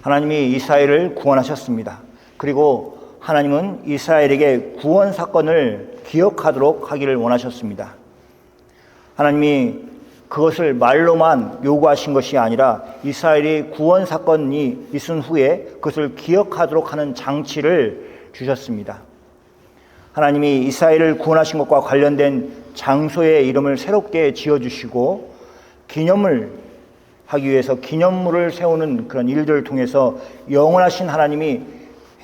하나님이 이스라엘을 구원하셨습니다. 그리고 하나님은 이스라엘에게 구원 사건을 기억하도록 하기를 원하셨습니다. 하나님이 그것을 말로만 요구하신 것이 아니라 이스라엘이 구원 사건이 있은 후에 그것을 기억하도록 하는 장치를 주셨습니다. 하나님이 이스라엘을 구원하신 것과 관련된 장소의 이름을 새롭게 지어주시고 기념을 하기 위해서 기념물을 세우는 그런 일들을 통해서 영원하신 하나님이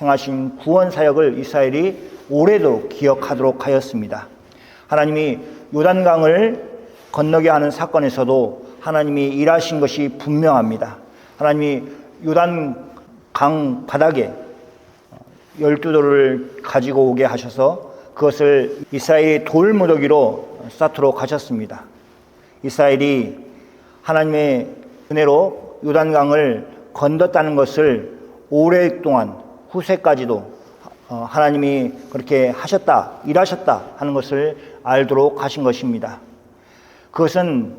행하신 구원 사역을 이스라엘이 오래도록 기억하도록 하였습니다. 하나님이 요단강을 건너게 하는 사건에서도 하나님이 일하신 것이 분명합니다. 하나님이 요단강 바닥에 12돌을 가지고 오게 하셔서 그것을 이스라엘이 돌무더기로 쌓도록 하셨습니다. 이스라엘이 하나님의 은혜로 요단강을 건넜다는 것을 오랫동안 후세까지도 하나님이 그렇게 하셨다, 일하셨다 하는 것을 알도록 하신 것입니다. 그것은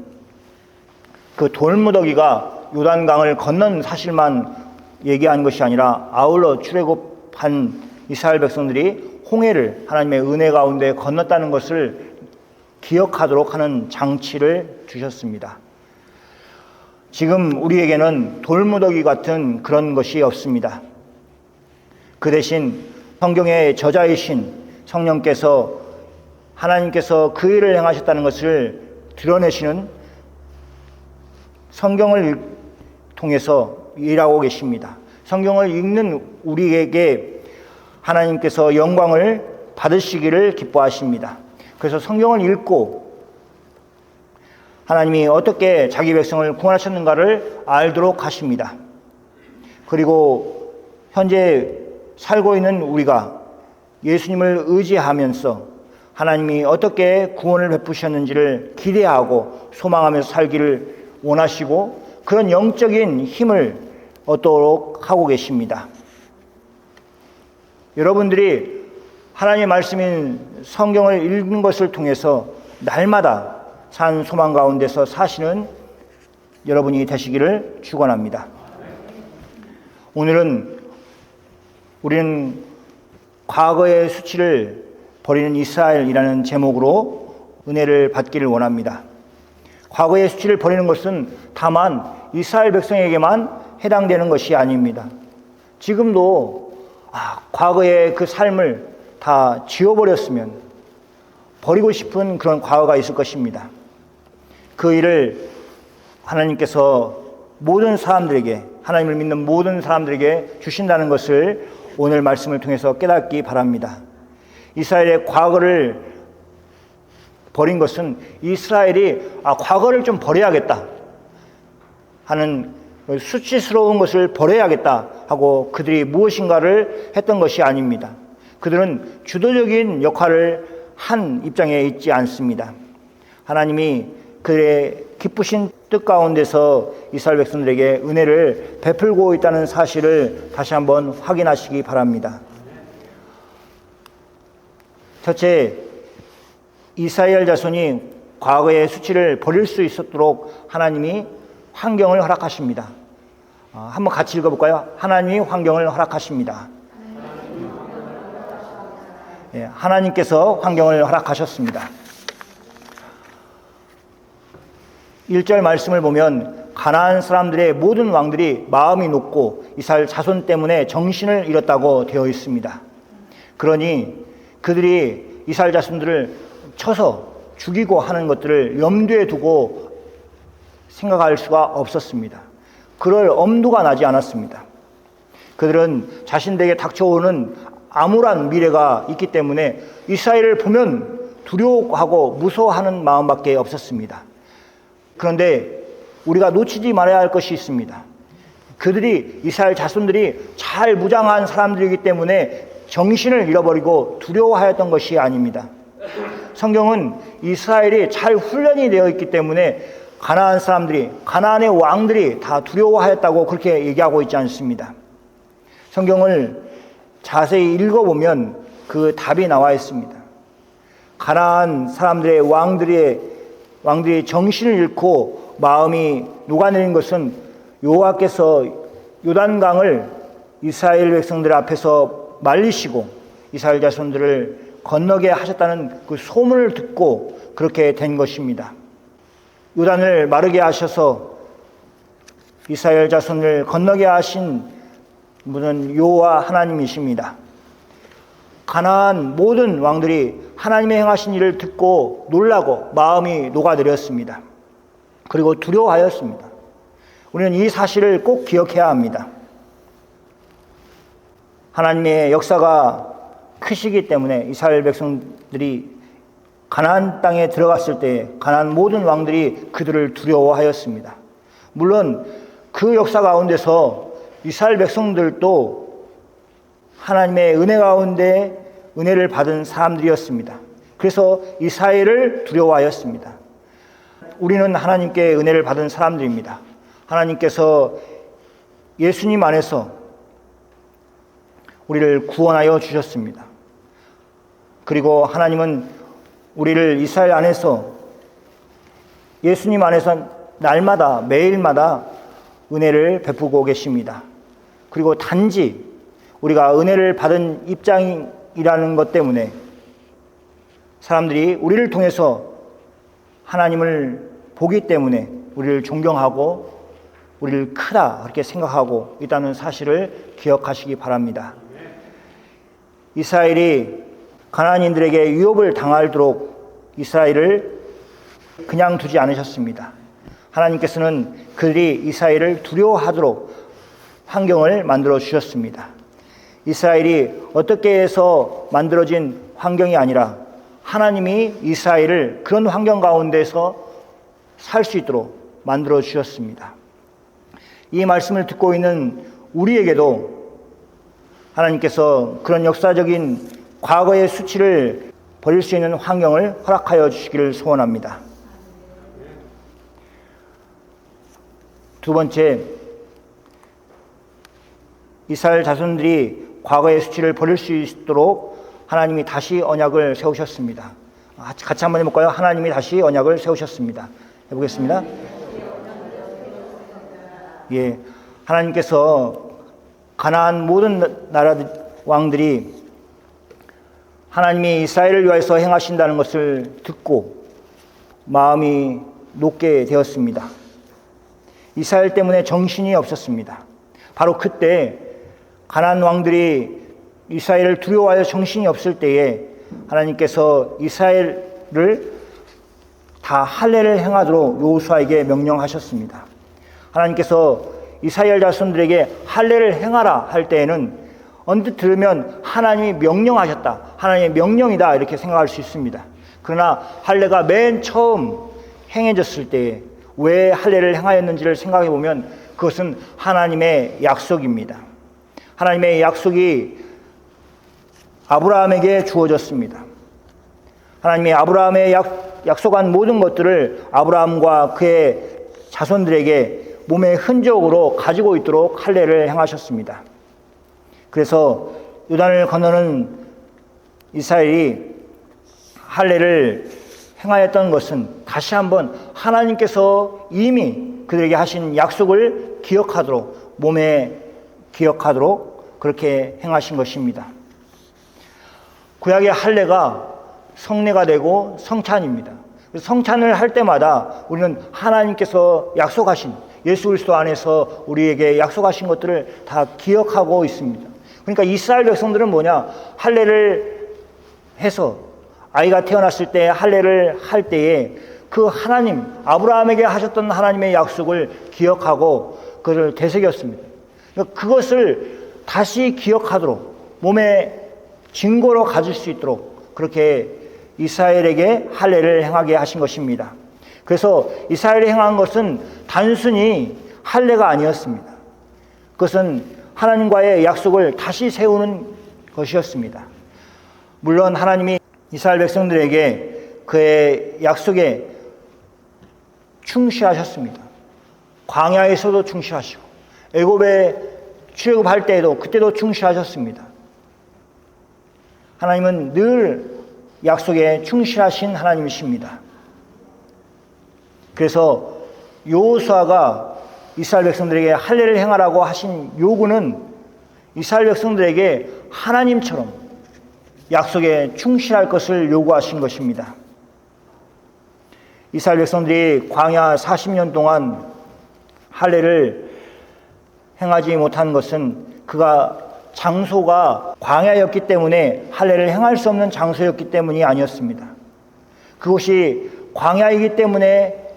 그 돌무더기가 요단강을 건넌 사실만 얘기한 것이 아니라 아울러 출애굽한 이스라엘 백성들이 홍해를 하나님의 은혜 가운데 건넜다는 것을 기억하도록 하는 장치를 주셨습니다. 지금 우리에게는 돌무더기 같은 그런 것이 없습니다. 그 대신 성경의 저자이신 성령께서 하나님께서 그 일을 행하셨다는 것을 드러내시는 성경을 통해서 일하고 계십니다. 성경을 읽는 우리에게 하나님께서 영광을 받으시기를 기뻐하십니다. 그래서 성경을 읽고 하나님이 어떻게 자기 백성을 구원하셨는가를 알도록 하십니다. 그리고 현재 살고 있는 우리가 예수님을 의지하면서 하나님이 어떻게 구원을 베푸셨는지를 기대하고 소망하면서 살기를 원하시고 그런 영적인 힘을 얻도록 하고 계십니다. 여러분들이 하나님의 말씀인 성경을 읽는 것을 통해서 날마다 산 소망 가운데서 사시는 여러분이 되시기를 축원합니다. 오늘은 우리는 과거의 수치를 버리는 이스라엘이라는 제목으로 은혜를 받기를 원합니다. 과거의 수치를 버리는 것은 다만 이스라엘 백성에게만 해당되는 것이 아닙니다. 지금도 과거의 그 삶을 다 지워버렸으면 버리고 싶은 그런 과거가 있을 것입니다. 그 일을 하나님께서 모든 사람들에게, 하나님을 믿는 모든 사람들에게 주신다는 것을 오늘 말씀을 통해서 깨닫기 바랍니다. 이스라엘의 과거를 버린 것은 이스라엘이 과거를 좀 버려야겠다 하는 수치스러운 것을 버려야겠다 하고 그들이 무엇인가를 했던 것이 아닙니다. 그들은 주도적인 역할을 한 입장에 있지 않습니다. 하나님이 그들의 기쁘신 뜻 가운데서 이스라엘 백성들에게 은혜를 베풀고 있다는 사실을 다시 한번 확인하시기 바랍니다. 첫째, 이스라엘 자손이 과거의 수치를 버릴 수 있도록 하나님이 환경을 허락하십니다. 한번 같이 읽어볼까요? 하나님이 환경을 허락하십니다. 하나님께서 환경을 허락하셨습니다. 1절 말씀을 보면 가나안 사람들의 모든 왕들이 마음이 높고 이스라엘 자손 때문에 정신을 잃었다고 되어 있습니다. 그러니 그들이 이스라엘 자손들을 쳐서 죽이고 하는 것들을 염두에 두고 생각할 수가 없었습니다. 그럴 엄두가 나지 않았습니다. 그들은 자신들에게 닥쳐오는 암울한 미래가 있기 때문에 이스라엘을 보면 두려워하고 무서워하는 마음밖에 없었습니다. 그런데 우리가 놓치지 말아야 할 것이 있습니다. 그들이 이스라엘 자손들이 잘 무장한 사람들이기 때문에 정신을 잃어버리고 두려워하였던 것이 아닙니다. 성경은 이스라엘이 잘 훈련이 되어 있기 때문에 가나안 사람들이, 가나안의 왕들이 다 두려워하였다고 그렇게 얘기하고 있지 않습니다. 성경을 자세히 읽어보면 그 답이 나와 있습니다. 가나안 사람들의 왕들이 정신을 잃고 마음이 녹아내린 것은 여호와께서 요단강을 이스라엘 백성들 앞에서 말리시고 이스라엘 자손들을 건너게 하셨다는 그 소문을 듣고 그렇게 된 것입니다. 요단을 마르게 하셔서 이스라엘 자손을 건너게 하신 분은 여호와 하나님이십니다. 가나안 모든 왕들이 하나님의 행하신 일을 듣고 놀라고 마음이 녹아내렸습니다. 그리고 두려워하였습니다. 우리는 이 사실을 꼭 기억해야 합니다. 하나님의 역사가 크시기 때문에 이스라엘 백성들이 가나안 땅에 들어갔을 때 가나안 모든 왕들이 그들을 두려워하였습니다. 물론 그 역사 가운데서 이스라엘 백성들도 하나님의 은혜 가운데 은혜를 받은 사람들이었습니다. 그래서 이스라엘을 두려워하였습니다. 우리는 하나님께 은혜를 받은 사람들입니다. 하나님께서 예수님 안에서 우리를 구원하여 주셨습니다. 그리고 하나님은 우리를 이스라엘 안에서 예수님 안에서 날마다 매일마다 은혜를 베푸고 계십니다. 그리고 단지 우리가 은혜를 받은 입장이라는 것 때문에 사람들이 우리를 통해서 하나님을 보기 때문에 우리를 존경하고 우리를 크다 그렇게 생각하고 있다는 사실을 기억하시기 바랍니다. 이스라엘이 가나안인들에게 유업을 당하도록 이스라엘을 그냥 두지 않으셨습니다. 하나님께서는 그들이 이스라엘을 두려워하도록 환경을 만들어 주셨습니다. 이스라엘이 어떻게 해서 만들어진 환경이 아니라 하나님이 이스라엘을 그런 환경 가운데서 살 수 있도록 만들어 주셨습니다. 이 말씀을 듣고 있는 우리에게도 하나님께서 그런 역사적인 과거의 수치를 버릴 수 있는 환경을 허락하여 주시기를 소원합니다. 두 번째, 이스라엘 자손들이 과거의 수치를 버릴 수 있도록 하나님이 다시 언약을 세우셨습니다. 같이 한번 해볼까요? 하나님이 다시 언약을 세우셨습니다. 해보겠습니다. 예, 하나님께서 가나안 모든 나라 왕들이 하나님이 이스라엘을 위하여서 행하신다는 것을 듣고 마음이 녹게 되었습니다. 이스라엘 때문에 정신이 없었습니다. 바로 그때 가나안 왕들이 이스라엘을 두려워하여 정신이 없을 때에 하나님께서 이스라엘을 다 할례를 행하도록 여호수아에게 명령하셨습니다. 하나님께서 이스라엘 자손들에게 할례를 행하라 할 때에는 언뜻 들으면 하나님이 명령하셨다, 하나님의 명령이다 이렇게 생각할 수 있습니다. 그러나 할례가 맨 처음 행해졌을 때에 왜 할례를 행하였는지를 생각해 보면 그것은 하나님의 약속입니다. 하나님의 약속이 아브라함에게 주어졌습니다. 하나님이 아브라함의 약속한 모든 것들을 아브라함과 그의 자손들에게 몸의 흔적으로 가지고 있도록 할례를 행하셨습니다. 그래서 요단을 건너는 이스라엘이 할례를 행하였던 것은 다시 한번 하나님께서 이미 그들에게 하신 약속을 기억하도록, 몸에 기억하도록 그렇게 행하신 것입니다. 구약의 할례가 성례가 되고 성찬입니다. 성찬을 할 때마다 우리는 하나님께서 약속하신, 예수 그리스도 안에서 우리에게 약속하신 것들을 다 기억하고 있습니다. 그러니까 이스라엘 백성들은 뭐냐? 할례를 해서 아이가 태어났을 때 할례를 할 때에 그 하나님, 아브라함에게 하셨던 하나님의 약속을 기억하고 그것을 되새겼습니다. 그러니까 그것을 다시 기억하도록 몸에 증거로 가질 수 있도록 그렇게 이스라엘에게 할례를 행하게 하신 것입니다. 그래서 이스라엘이 행한 것은 단순히 할례가 아니었습니다. 그것은 하나님과의 약속을 다시 세우는 것이었습니다. 물론 하나님이 이스라엘 백성들에게 그의 약속에 충실하셨습니다. 광야에서도 충실하시고 애굽에 출애굽할 때에도 그때도 충실하셨습니다. 하나님은 늘 약속에 충실하신 하나님이십니다. 그래서 여호수아가 이스라엘 백성들에게 할례를 행하라고 하신 요구는 이스라엘 백성들에게 하나님처럼 약속에 충실할 것을 요구하신 것입니다. 이스라엘 백성들이 광야 40년 동안 할례를 행하지 못한 것은 장소가 광야였기 때문에 할례를 행할 수 없는 장소였기 때문이 아니었습니다. 그곳이 광야이기 때문에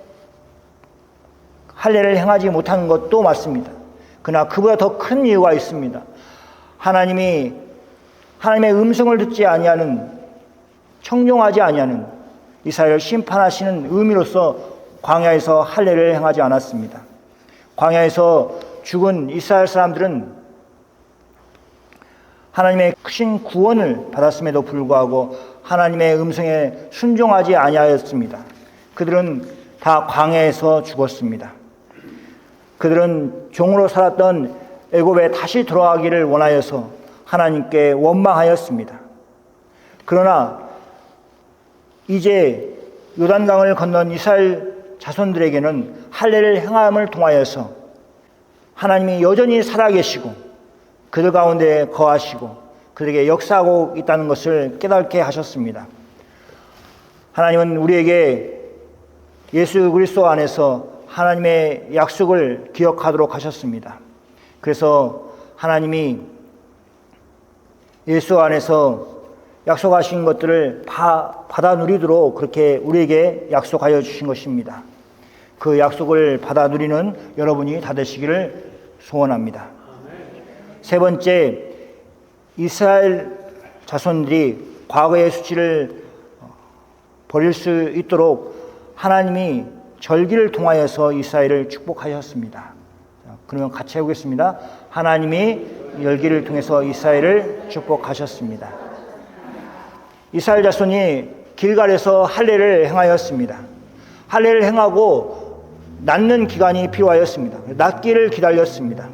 할례를 행하지 못한 것도 맞습니다. 그러나 그보다 더 큰 이유가 있습니다. 하나님의 음성을 듣지 아니하는, 청종하지 아니하는 이스라엘을 심판하시는 의미로서 광야에서 할례를 행하지 않았습니다. 광야에서 죽은 이스라엘 사람들은 하나님의 크신 구원을 받았음에도 불구하고 하나님의 음성에 순종하지 아니하였습니다. 그들은 다 광야에서 죽었습니다. 그들은 종으로 살았던 애굽에 다시 돌아가기를 원하여서 하나님께 원망하였습니다. 그러나 이제 요단강을 건넌 이스라엘 자손들에게는 할례를 행함을 통하여서 하나님이 여전히 살아계시고 그들 가운데 거하시고 그들에게 역사하고 있다는 것을 깨닫게 하셨습니다. 하나님은 우리에게 예수 그리스도 안에서 하나님의 약속을 기억하도록 하셨습니다. 그래서 하나님이 예수 안에서 약속하신 것들을 받아 누리도록 그렇게 우리에게 약속하여 주신 것입니다. 그 약속을 받아 누리는 여러분이 다 되시기를 소원합니다. 세 번째, 이스라엘 자손들이 과거의 수치를 버릴 수 있도록 하나님이 절기를 통하여서 이스라엘을 축복하셨습니다. 그러면 같이 해보겠습니다. 하나님이 절기를 통해서 이스라엘을 축복하셨습니다. 이스라엘 자손이 길갈에서 할례를 행하였습니다. 할례를 행하고 낫는 기간이 필요하였습니다. 낫기를 기다렸습니다.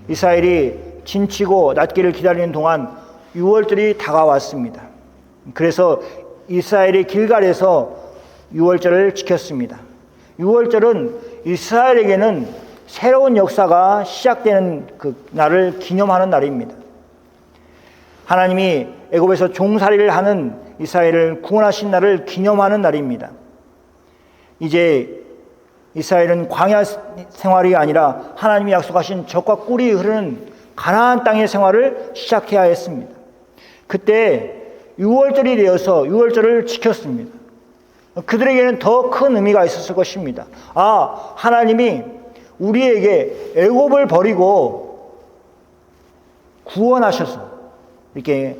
이스라엘이 진치고 낫기를 기다리는 동안 유월절이 다가왔습니다. 그래서 이스라엘이 길갈에서 유월절을 지켰습니다. 유월절은 이스라엘에게는 새로운 역사가 시작되는 그 날을 기념하는 날입니다. 하나님이 애굽에서 종살이를 하는 이스라엘을 구원하신 날을 기념하는 날입니다. 이제 이스라엘은 광야 생활이 아니라 하나님이 약속하신 젖과 꿀이 흐르는 가나안 땅의 생활을 시작해야 했습니다. 그때 유월절이 되어서 유월절을 지켰습니다. 그들에게는 더 큰 의미가 있었을 것입니다. 하나님이 우리에게 애굽을 버리고 구원하셔서 이렇게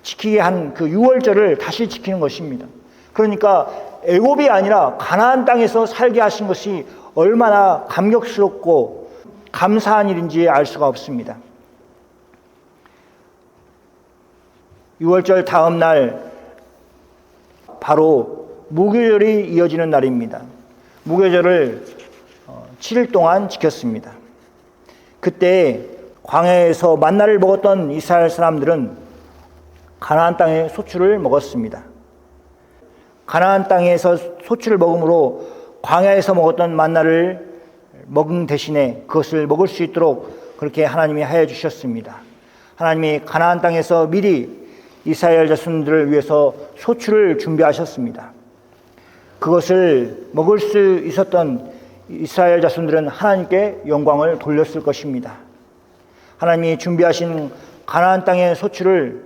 지키게 한 그 유월절을 다시 지키는 것입니다. 그러니까 애굽이 아니라 가나안 땅에서 살게 하신 것이 얼마나 감격스럽고 감사한 일인지 알 수가 없습니다. 유월절 다음 날 바로 무교절이 이어지는 날입니다. 무교절을 7일 동안 지켰습니다. 그때 광야에서 만나를 먹었던 이스라엘 사람들은 가나안 땅의 소출을 먹었습니다. 가나안 땅에서 소출을 먹음으로 광야에서 먹었던 만나를 먹은 대신에 그것을 먹을 수 있도록 그렇게 하나님이 하여 주셨습니다. 하나님이 가나안 땅에서 미리 이스라엘 자손들을 위해서 소출을 준비하셨습니다. 그것을 먹을 수 있었던 이스라엘 자손들은 하나님께 영광을 돌렸을 것입니다. 하나님이 준비하신 가나안 땅의 소출을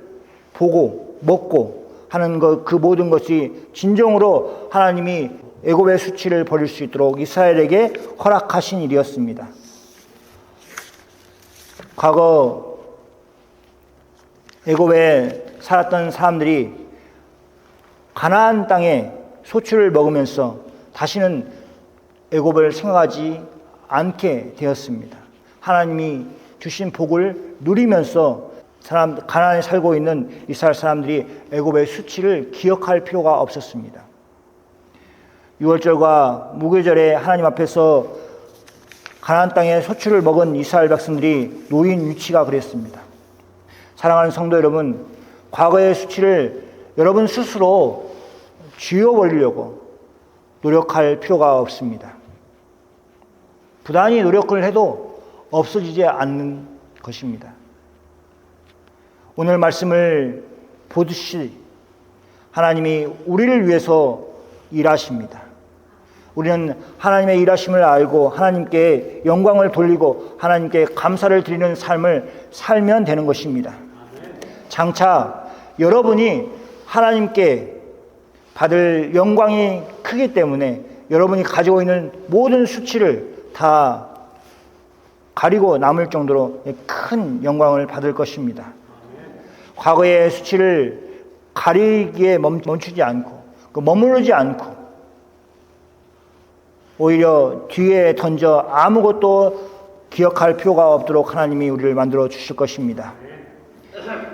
보고 먹고 하는 그 모든 것이 진정으로 하나님이 애굽의 수치를 버릴 수 있도록 이스라엘에게 허락하신 일이었습니다. 과거 애굽에 살았던 사람들이 가나안 땅에 소출을 먹으면서 다시는 애굽을 생각하지 않게 되었습니다. 하나님이 주신 복을 누리면서 가나안에 살고 있는 이스라엘 사람들이 애굽의 수치를 기억할 필요가 없었습니다. 유월절과 무교절에 하나님 앞에서 가나안 땅에 소출을 먹은 이스라엘 백성들이 놓인 위치가 그랬습니다. 사랑하는 성도 여러분, 과거의 수치를 여러분 스스로 지워버리려고 노력할 필요가 없습니다. 부단히 노력을 해도 없어지지 않는 것입니다. 오늘 말씀을 보듯이 하나님이 우리를 위해서 일하십니다. 우리는 하나님의 일하심을 알고 하나님께 영광을 돌리고 하나님께 감사를 드리는 삶을 살면 되는 것입니다. 장차 여러분이 하나님께 받을 영광이 크기 때문에 여러분이 가지고 있는 모든 수치를 다 가리고 남을 정도로 큰 영광을 받을 것입니다. 과거의 수치를 가리기에 멈추지 않고 머무르지 않고 오히려 뒤에 던져 아무것도 기억할 필요가 없도록 하나님이 우리를 만들어 주실 것입니다.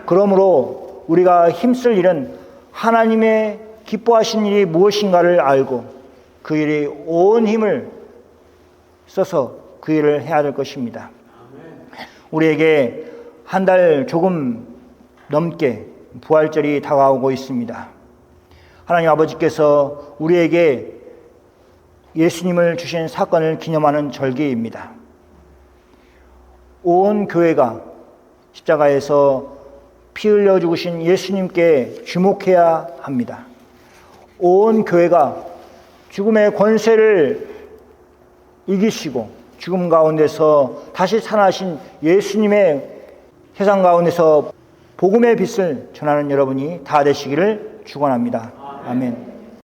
그러므로 우리가 힘쓸 일은 하나님의 기뻐하신 일이 무엇인가를 알고 그 일에 온 힘을 써서 그 일을 해야 될 것입니다. 우리에게 한 달 조금 넘게 부활절이 다가오고 있습니다. 하나님 아버지께서 우리에게 예수님을 주신 사건을 기념하는 절기입니다. 온 교회가 십자가에서 피 흘려 죽으신 예수님께 주목해야 합니다. 온 교회가 죽음의 권세를 이기시고 죽음 가운데서 다시 살아나신 예수님의 세상 가운데서 복음의 빛을 전하는 여러분이 다 되시기를 축원합니다. 아멘.